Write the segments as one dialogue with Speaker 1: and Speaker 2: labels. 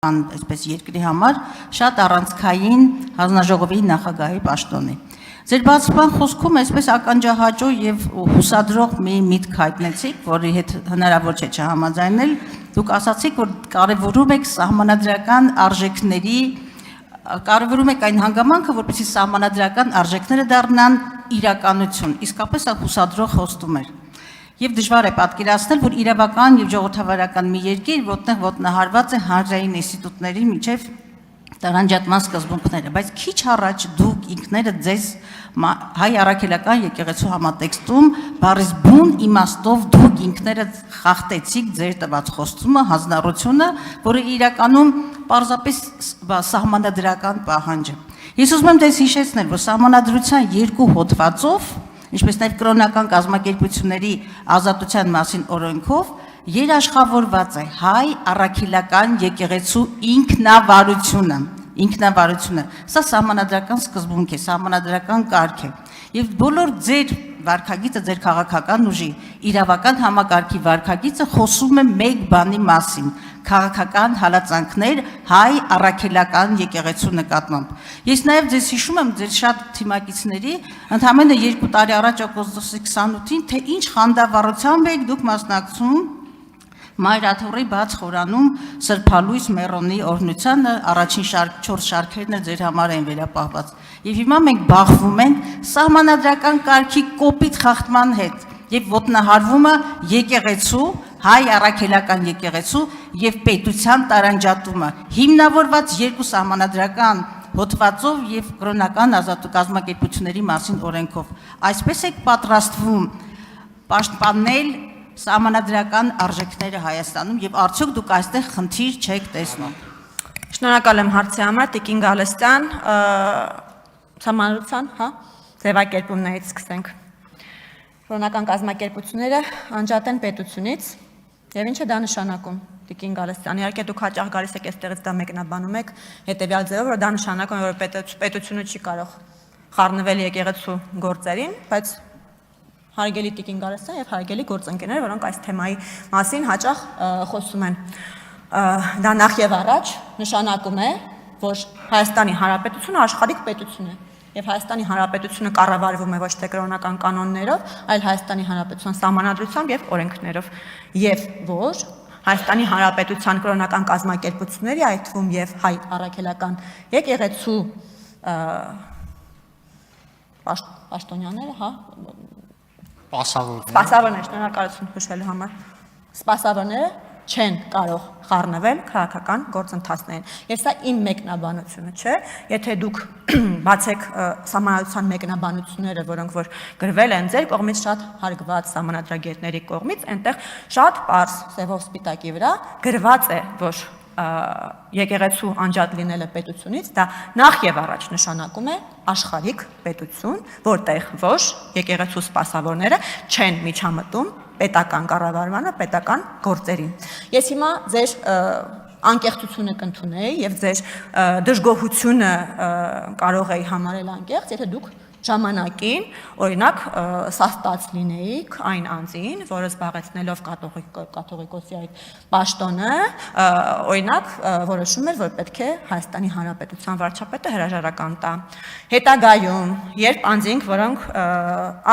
Speaker 1: այսպես երկրի համար շատ առանցքային հանձնաժողովի նախագահի պաշտոնի։ Ձեր բացման խոսքում այսպես ականջահաճո եւ հուսադրող մի միտք հայտնեցիք, որի հետ հնարավոր չէ չհամաձայնել։ Դուք ասացիք, որ կարևորում եք սահմանադրական արժեքների, կարևորում եք այն հանգամանքը, որպեսզի սահմանադրական արժեքները դառնան իրականություն։ Իսկապես դա հուսադրող խոստում էր։ Եվ դժվար է պատկերացնել, որ իրավական եւ ժողովրդավարական մի երկիր, որտեղ ոտնահարված է հանրային ինստիտուտների միջև տարանջատման սկզբունքները, բայց քիչ առաջ դուք ինքներդ ձեզ հայ առաքելական եկեղեցու համատեքստում բառից բուն իմաստով դուք ինքներդ խախտեցիք ձեր տված խոստումը, հանձնառությունը, որը իրականում պարզապես սահմանադրական պահանջ է։ Ես ուզում եմ ձեզ հիշեցնել, որ սահմանադրության երկու հոդվածով, ինչպես նաև կրոնական կազմակերպությունների ազատության մասին օրենքով երաշխավորված է հայ առաքելական եկեղեցու ինքնավարությունը։ Սա սահմանադրական սկզբունք է, սահմանադրական կարգ է։ Եվ բոլոր ձեր վարքագիծը, ձեր քաղաքական ուժի իրավական համակարգի վարքագիծը խոսում է մեկ բանի մասին՝ քաղաքական հալածանքներ հայ առաքելական եկեղեցու նկատմամբ։ Ես նաև ձեզ հիշում եմ ձեր շատ թիմակիցների, ընդամենը 2 տարի առաջ օգոստոսի 28-ին, թե ինչ խանդավառությամբ եք դուք մասնակցում Մայրաթորի բաց խորանում Սրբալույս Մեռոնի օրհնությանը, առաջին 4 շարքերն էլ ձեր համար են վերապահված։ Եվ հիմա մենք բախվում ենք սահմանադրական կարգի կոպիտ խախտման հետ եւ ոտնահարվումը եկեղեցու, հայ առաքելական եկեղեցու եւ պետության տարանջատումը, հիմնավորված երկու սահմանադրական հոդվածով եւ կրոնական կազմակերպությունների մասին օրենքով։ Այսպես եք պատրաստվում պաշտպանել սահմանադրական արժեքները Հայաստանում եւ արդյոք դուք այստեղ խնդիր չեք տեսնում։
Speaker 2: Շնորհակալ եմ հարցի համար, Տիկին Գալստյան, սահմանադրության, ձևակերպումներից սկսենք։ Կրոնական կազմակերպությունները անջատ են պետությունից եւ ինչ է դա նշանակում, Տիկին Գալստյան։ Իհարկե դուք հաճախ գալիս եք այստեղից դա մեկնաբանում եք հետեւյալ ձևով, որ դա նշանակում է, որ պետությունը չի կարող խառնվել եկեղեցու գործերին, բայց հարգելի Տիկին Գալստյան եւ հարգելի գործընկերներ, որոնք այս թեմայի մասին հաճախ խոսում են։ Դա նախ եւ առաջ նշանակում է, որ Հայաստանի Հանրապետությունը աշխարհիկ պետություն է եւ Հայաստանի Հանրապետությունը կառավարվում է ոչ թե կրոնական կանոններով, այլ Հայաստանի Հանրապետության սահմանադրությամբ եւ օրենքներով, եւ որ Հայաստանի Հանրապետության կրոնական կազմակերպությունների, այդ թվում եւ հայ առաքելական եկեղեցու պաշտոնյաները, Սպասավորներ, շնորհակալություն հուշելու համար։ Սպասավորները չեն կարող խառնվել քաղաքական գործընթացներին։ Եվ սա իմ մեկնաբանությունը չէ, եթե դուք բացեք սահմանադրության մեկնաբանությունները, որոնք որ գրվել են ձեր կողմից շատ հարգված սահմանադրագետների կողմից, այնտեղ շատ պարզ սևով սպիտակի վրա գրված է, որ եկեղեցու անջատ լինելը պետությունից, դա նախ եւ առաջ նշանակում է աշխարհիկ պետություն, որտեղ ոչ եկեղեցու սպասավորները չեն միջամտում պետական կառավարմանը, պետական գործերին։ Ես հիմա ձեր անկեղծությունը կընդունեի եւ ձեր դժգոհությունը կարող էի համարել անկեղծ, եթե դուք ժամանակին, օրինակ, սաստած լինեիք այն անձին, որը զբաղեցնելով կաթողիկոսի այդ պաշտոնը, օրինակ, որոշում էր, որ պետք է Հայաստանի Հանրապետության վարչապետը հրաժարական տա։ Հետագայում, երբ անձինք, որոնք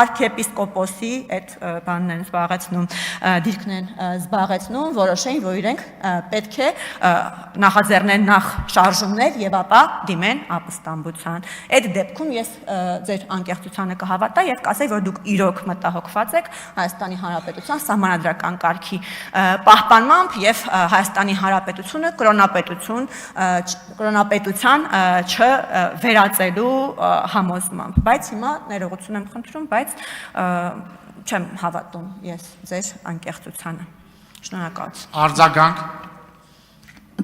Speaker 2: արքեպիսկոպոսի այդ բանն են զբաղեցնում, դիրքն են զբաղեցնում, որոշեին, որ իրենք պետք է նախաձեռնեն նախ շարժումներ եւ ապա դիմեն ապստամբության։ Այդ դեպքում ես ձեր անկեղծությանը կհավատա եւ կասեի, որ դուք իրոք մտահոգված եք Հայաստանի Հանրապետության սահմանադրական կարգի պահպանմամբ եւ Հայաստանի Հանրապետությունը կրոնապետության չվերածելու համոզմամբ, բայց հիմա ներողություն եմ խնդրում, բայց չեմ հավատում ես ձեր անկեղծությանը։ Շնորհակալություն։
Speaker 3: Արձագանք։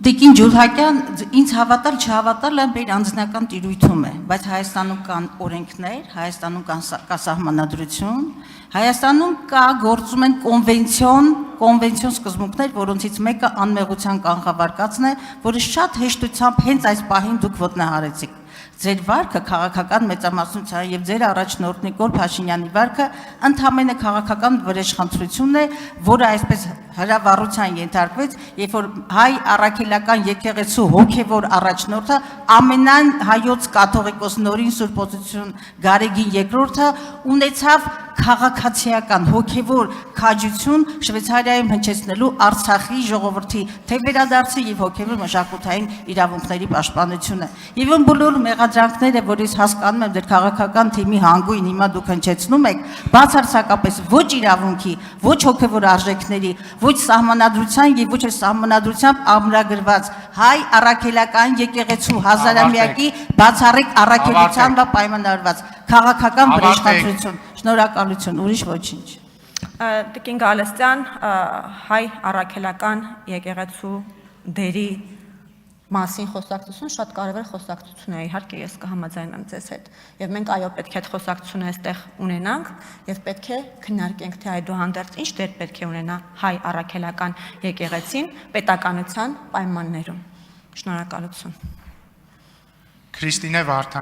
Speaker 1: Տիկին Ջուլհակյան, ինձ հավատալ չհավատալը մեր անձնական տիրույթում է, բայց Հայաստանում կան օրենքներ, Հայաստանում կա սահմանադրություն, Հայաստանում կա գործում են կոնվենցիոն սկզբունքներ, որոնցից մեկը անմեղության կանխավարկածն է, որը շատ հեշտությամբ հենց այս պահին դուք ոտնահարեցիք։ Ձեր վարքը քաղաքական մեծամասնության եւ ձեր առաջնորդ Նիկոլ Փաշինյանի վարքը ընդհանրապես քաղաքական վրեժխնդրությունն է, որը այսպես հրավառության ենթարկվեց, երբ որ հայ առաքելական եկեղեցու հոգևոր առաջնորդը ամենայն հայոց կաթողիկոս նորին սուրբոցություն Գարեգին II-ը ունեցավ քաղաքացիական հոգևոր քաջություն Շվեյցարիայում հնչեցնելու Արցախի ժողովրդի թե վերադարձի եւ հոգևոր մշակութային իրավունքների պաշտպանությունը։ Եվ ըմ բոլոր մեղադրանքները, որ ես հասկանում եմ, դեր քաղաքական թիմի հանգույն հիմա դուք հնչեցնում եք, բացարձակապես ոչ իրավունքի, ոչ հոգևոր արժեքների, ոչ սահմանադրության եւ ոչ էլ սահմանադրությամբ ամրագրված հայ առաքելական եկեղեցու հազարամյակի բացառիկ առաքելության պայմանավորված քաղաքական վրեժխնդրություն։ Շնորհակալություն, ուրիշ ոչինչ։
Speaker 2: Տիկին Գալստյան, հայ առաքելական եկեղեցու դերի մասին խոսակցություն շատ կարևոր խոսակցություն է, իհարկե ես կհամաձայնեմ ձեզ հետ։ Եվ մենք այո պետք է այդ խոսակցությունը այստեղ ունենանք եւ պետք է քննարկենք, թե այդուհանդերձ ինչ դեր պետք է ունենա հայ առաքելական եկեղեցին պետականության պայմաններում։ Շնորհակալություն։
Speaker 3: Քրիստինե Վարդան